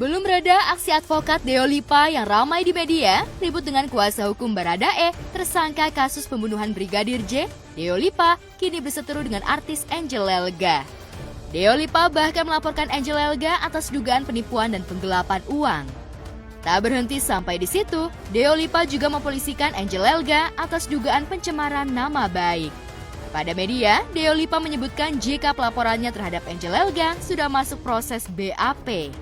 Sebelum reda aksi advokat Deo Lipa yang ramai di media, ribut dengan kuasa hukum Baradae, tersangka kasus pembunuhan Brigadir J, Deo Lipa kini berseteru dengan artis Angel Elga. Deo Lipa bahkan melaporkan Angel Elga atas dugaan penipuan dan penggelapan uang. Tak berhenti sampai di situ, Deo Lipa juga mempolisikan Angel Elga atas dugaan pencemaran nama baik. Pada media, Deo Lipa menyebutkan jika pelaporannya terhadap Angel Elga sudah masuk proses BAP.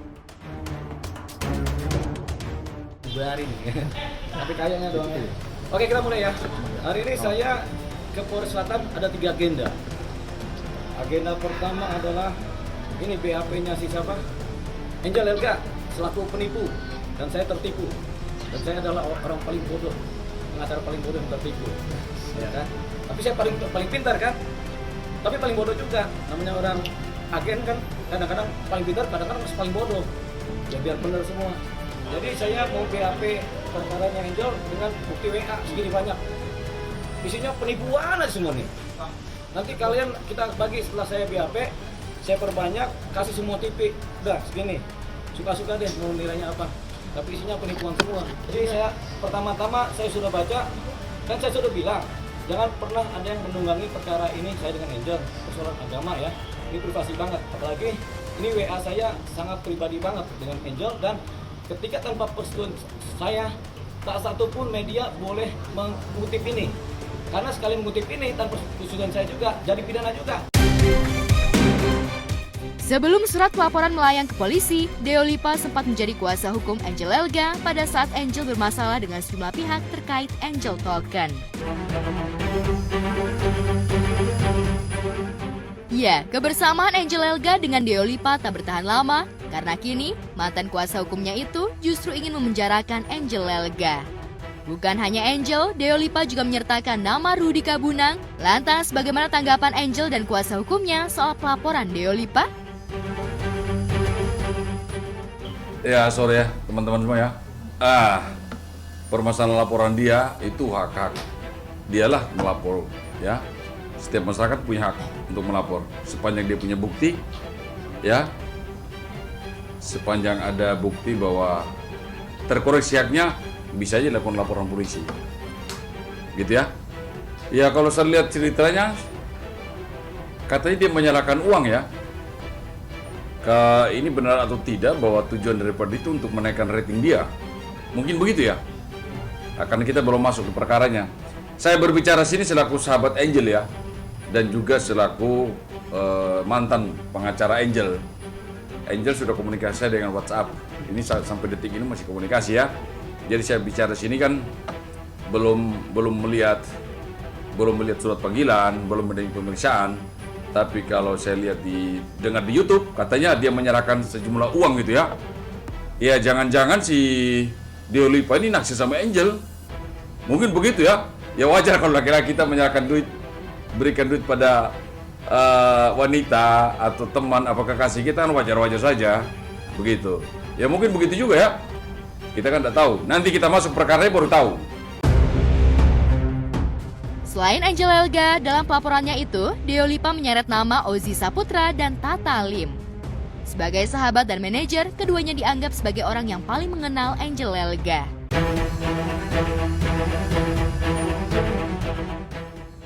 Hari ini, tapi kayaknya doang ya. Oke, kita mulai ya. Hari ini saya ke Polres Selatan ada 3 agenda. Agenda pertama adalah ini BAP-nya si siapa? Angel Elga selaku penipu dan saya tertipu. Dan saya adalah orang paling bodoh, pengacara paling bodoh yang tertipu. Ya kan? Tapi saya paling pintar kan? Tapi paling bodoh juga. Namanya orang agen kan kadang-kadang paling pintar, kadang-kadang masih paling bodoh. Ya biar benar semua. Jadi saya mau BAP perkaranya Angel dengan bukti WA segini banyak. Isinya penipuan aja semua nih. Nanti kalian kita bagi setelah saya BAP, saya perbanyak, kasih semua TV. Udah segini. Suka-suka deh mau nilainya apa. Tapi isinya penipuan semua. Jadi saya pertama-tama saya sudah baca, kan saya sudah bilang, jangan pernah ada yang menunggangi perkara ini saya dengan Angel, persoalan agama ya. Ini privasi banget. Apalagi ini WA saya sangat pribadi banget dengan Angel dan ketika tanpa persetujuan saya, tak satu pun media boleh mengutip ini. Karena sekali mengutip ini tanpa persetujuan saya juga, jadi pidana juga. Sebelum surat pelaporan melayang ke polisi, Deo Lipa sempat menjadi kuasa hukum Angel Elga pada saat Angel bermasalah dengan sejumlah pihak terkait Angel Token. Ya, kebersamaan Angel Elga dengan Deo Lipa tak bertahan lama, karena kini mantan kuasa hukumnya itu justru ingin memenjarakan Angel Elga. Bukan hanya Angel, Deo Lipa juga menyertakan nama Rudy Kabunang. Lantas bagaimana tanggapan Angel dan kuasa hukumnya soal pelaporan Deo Lipa? Ya, sore ya teman-teman semua ya. Permasalahan laporan dia itu hak-hak. Dialah melapor ya. Setiap masyarakat punya hak untuk melapor sepanjang dia punya bukti ya. Sepanjang ada bukti bahwa terkoreksi haknya, bisa aja dilakukan laporan polisi. Gitu ya. Ya kalau saya lihat ceritanya, katanya dia menyalahkan uang ya. Ini benar atau tidak bahwa tujuan daripada itu untuk menaikkan rating dia. Mungkin begitu ya. Karena kita belum masuk ke perkaranya. Saya berbicara sini selaku sahabat Angel ya. Dan juga selaku mantan pengacara Angel. Angel sudah komunikasi saya dengan WhatsApp. Ini sampai detik ini masih komunikasi ya. Jadi saya bicara sini kan belum melihat surat panggilan, belum ada pemeriksaan. Tapi kalau saya lihat dengar di YouTube katanya dia menyerahkan sejumlah uang gitu ya. Ya jangan-jangan si Deo Lipa ini naksir sama Angel. Mungkin begitu ya. Ya wajar kalau laki-laki kita menyerahkan duit, berikan duit pada wanita atau teman apakah kasih kita kan wajar-wajar saja begitu. Ya mungkin begitu juga ya. Kita kan tidak tahu. Nanti kita masuk perkaranya baru tahu. Selain Angel Elga, dalam pelaporannya itu, Deo Lipa menyeret nama Ozi Saputra dan Tata Lim. Sebagai sahabat dan manajer, keduanya dianggap sebagai orang yang paling mengenal Angel Elga.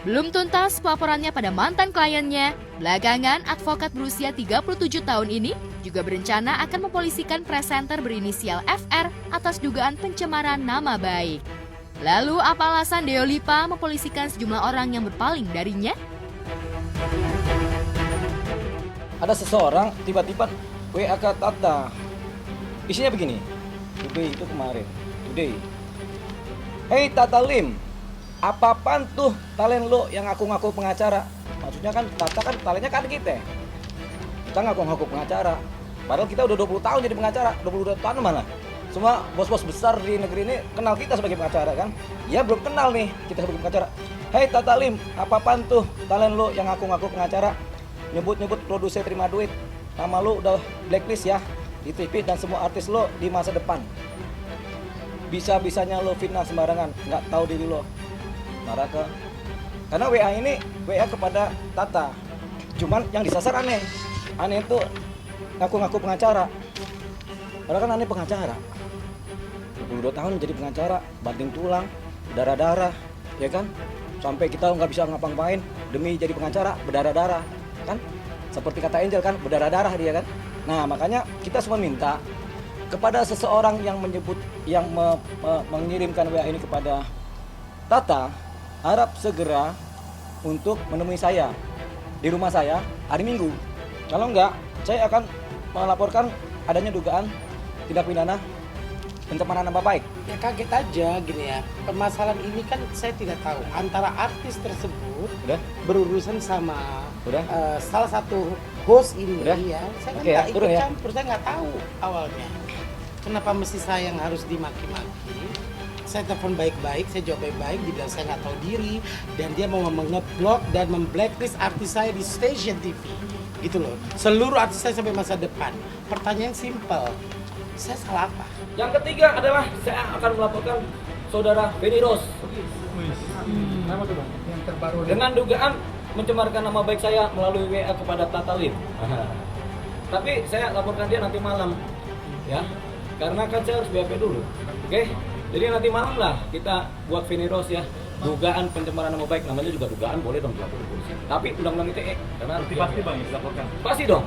Belum tuntas pelaporannya pada mantan kliennya, belakangan advokat berusia 37 tahun ini juga berencana akan mempolisikan presenter berinisial FR atas dugaan pencemaran nama baik. Lalu apa alasan Deo Lipa mempolisikan sejumlah orang yang berpaling darinya? Ada seseorang tiba-tiba WA ke Tata. Isinya begini. Today itu kemarin. Today. Hey Tata Lim, apa-apaan tuh talent lo yang ngaku-ngaku pengacara? Maksudnya kan Tata kan talentnya kan kita. Kita ngaku-ngaku pengacara. Padahal kita udah 20 tahun jadi pengacara. 22 tahun mana? Semua bos-bos besar di negeri ini kenal kita sebagai pengacara kan? Ya belum kenal nih kita sebagai pengacara. Hey Tata Lim, apa-apaan tuh talent lo yang ngaku-ngaku pengacara? Nyebut-nyebut produser terima duit. Nama lo udah blacklist ya di TV dan semua artis lo di masa depan. Bisa-bisanya lo fitnah sembarangan, nggak tahu diri lo. Marah ke. Karena WA ini WA kepada Tata. Cuman yang disasar aneh. Aneh itu ngaku-ngaku pengacara. Padahal kan aneh pengacara. 22 tahun jadi pengacara, banting tulang, darah-darah, ya kan? Sampai kita nggak bisa ngapa-ngapain demi jadi pengacara, berdarah-darah, kan? Seperti kata Angel kan, berdarah-darah dia kan? Nah, makanya kita semua minta kepada seseorang yang mengirimkan WA ini kepada Tata, harap segera untuk menemui saya di rumah saya hari Minggu. Kalau enggak, saya akan melaporkan adanya dugaan tindak pidana pencemaran nama baik. Ya kaget aja gini ya. Permasalahan ini kan saya tidak tahu antara artis tersebut Udah? berurusan sama Udah? salah satu host ini Udah? ya. Saya kan Oke ya, nggak turun ikut ya. campur, saya nggak tahu awalnya. Kenapa mesti saya yang harus dimaki-maki? Saya telepon baik-baik, saya jawab baik-baik, dibilang saya nggak tahu diri, dan dia mau ngeblok dan memblacklist artis saya di stasiun TV, gitu loh. Seluruh artis saya sampai masa depan. Pertanyaan simpel, saya salah apa? Yang ketiga adalah saya akan melaporkan saudara Benny Rose Yang terbaru dengan dugaan mencemarkan nama baik saya melalui WA kepada Tata Lim. Tapi saya laporkan dia nanti malam, ya, karena kan saya harus BAP dulu, oke? Jadi nanti malam lah kita buat Benny Rose ya, dugaan pencemaran nama baik, namanya juga dugaan, boleh dong dilaporkan polisi. Tapi undang-undang ITE, karena Pasti bang, dilaporkan. pasti dong.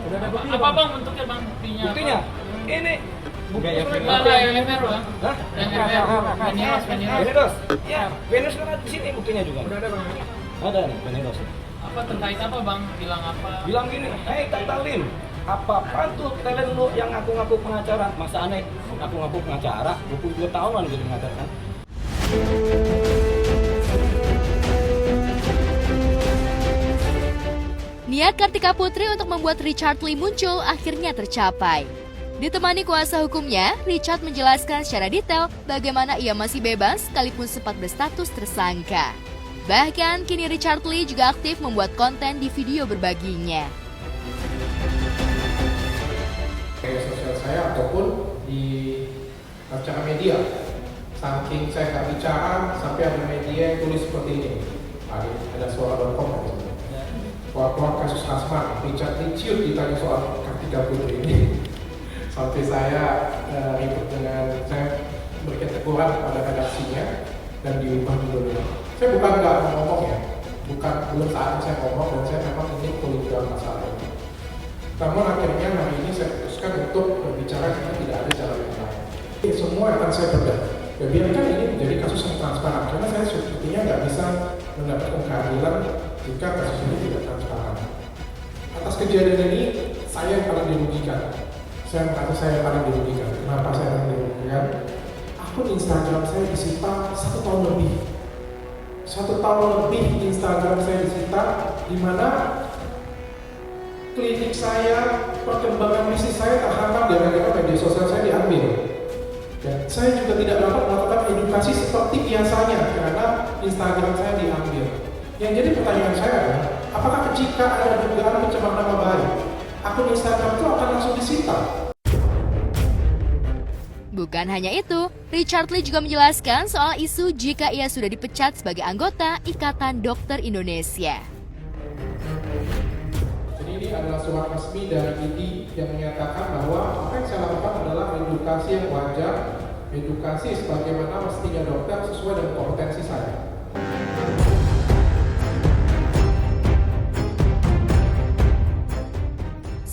Udah ada bukti Apa bang bentuknya bang? Buktinya? Ini bukti Yang surat. yang MR bang? Hah? Yang MR, Beniros. Benny Rose? Ya, Benny Rose kan ada di sini buktinya juga. Udah ada bang. Ada nih Benny Rose. Apa terkait apa bang? Bilang apa? Bilang gini, hei Tata Lim, apa tuh talent lu yang ngaku-ngaku pengacara? Masa aneh ngaku-ngaku pengacara? 22 tahun lah jadi pengacara kan? Niat Kartika Putri untuk membuat Richard Lee muncul akhirnya tercapai. Ditemani kuasa hukumnya, Richard menjelaskan secara detail bagaimana ia masih bebas sekalipun sempat berstatus tersangka. Bahkan kini Richard Lee juga aktif membuat konten di video berbaginya. Media sosial saya ataupun di acara media. Saking saya nggak bicara, sampai ada media yang tulis seperti ini. Ada suara.com gitu. Soal kasus Asma, Richard Lee ciut ditanya soal Kartika Putri ini. Sampai saya ribut dengan, saya berikan teguran kepada redaksinya dan diubah dulu. Saya bukan nggak mau ngomong ya, belum saatnya saya ngomong dan saya memang ingin kulit dalam masalah ini. Namun akhirnya hari ini saya putuskan untuk berbicara karena tidak ada jalan yang lain. Semua akan saya bedah. Ya biarkan ini menjadi kasus yang transparan karena saya sepertinya nggak bisa mendapatkan keadilan jika kasus ini tidak transparan. Atas kejadian ini saya yang paling dirugikan. Saya merasa saya yang paling dirugikan. Kenapa saya paling dirugikan? Akun Instagram saya disita 1 tahun lebih. 1 tahun lebih Instagram saya disita, di mana klinik saya, perkembangan bisnis saya terhambat gara-gara media sosial saya diambil. Dan saya juga tidak dapat melakukan edukasi seperti biasanya karena Instagram saya diambil. Yang jadi pertanyaan saya adalah, apakah jika ada dugaan pencemaran nama baik, akun Instagram itu akan langsung disita? Bukan hanya itu, Richard Lee juga menjelaskan soal isu jika ia sudah dipecat sebagai anggota Ikatan Dokter Indonesia. Jadi ini adalah surat resmi dari IDI yang menyatakan bahwa apa yang saya lakukan adalah edukasi yang wajar, edukasi sebagaimana mestinya dokter sesuai dengan kompetensi saya.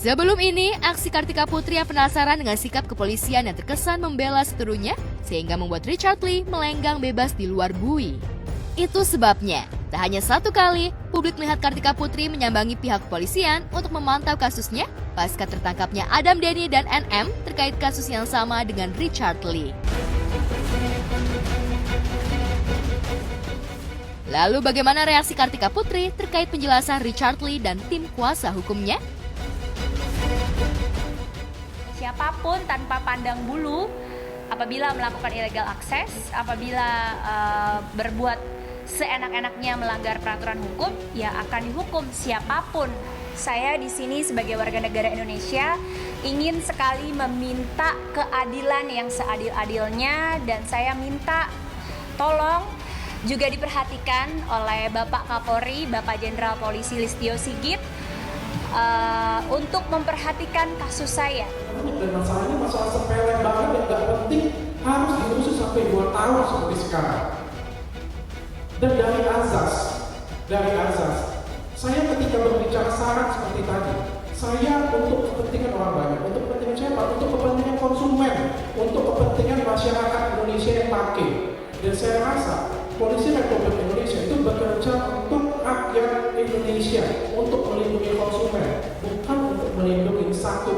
Sebelum ini, aksi Kartika Putri yang penasaran dengan sikap kepolisian yang terkesan membela seterunya sehingga membuat Richard Lee melenggang bebas di luar bui. Itu sebabnya, tak hanya satu kali, publik melihat Kartika Putri menyambangi pihak kepolisian untuk memantau kasusnya pasca tertangkapnya Adam Denny dan NM terkait kasus yang sama dengan Richard Lee. Lalu bagaimana reaksi Kartika Putri terkait penjelasan Richard Lee dan tim kuasa hukumnya? Siapapun tanpa pandang bulu, apabila melakukan illegal access, apabila berbuat seenak-enaknya melanggar peraturan hukum, ya akan dihukum siapapun. Saya di sini sebagai warga negara Indonesia ingin sekali meminta keadilan yang seadil-adilnya, dan saya minta tolong juga diperhatikan oleh Bapak Kapolri, Bapak Jenderal Polisi Listio Sigit, untuk memperhatikan kasus saya. Dan masalahnya masalah sepele banget yang nggak penting harus diusut sampai 2 tahun seperti sekarang. Dan dari azas, saya ketika berbicara syarat seperti tadi, saya untuk kepentingan orang banyak, untuk kepentingan siapa? Untuk kepentingan konsumen, untuk kepentingan masyarakat Indonesia yang pakai. Dan saya rasa Polisi Republik Indonesia itu bekerja untuk rakyat Indonesia, untuk melindungi konsumen, bukan untuk melindungi satu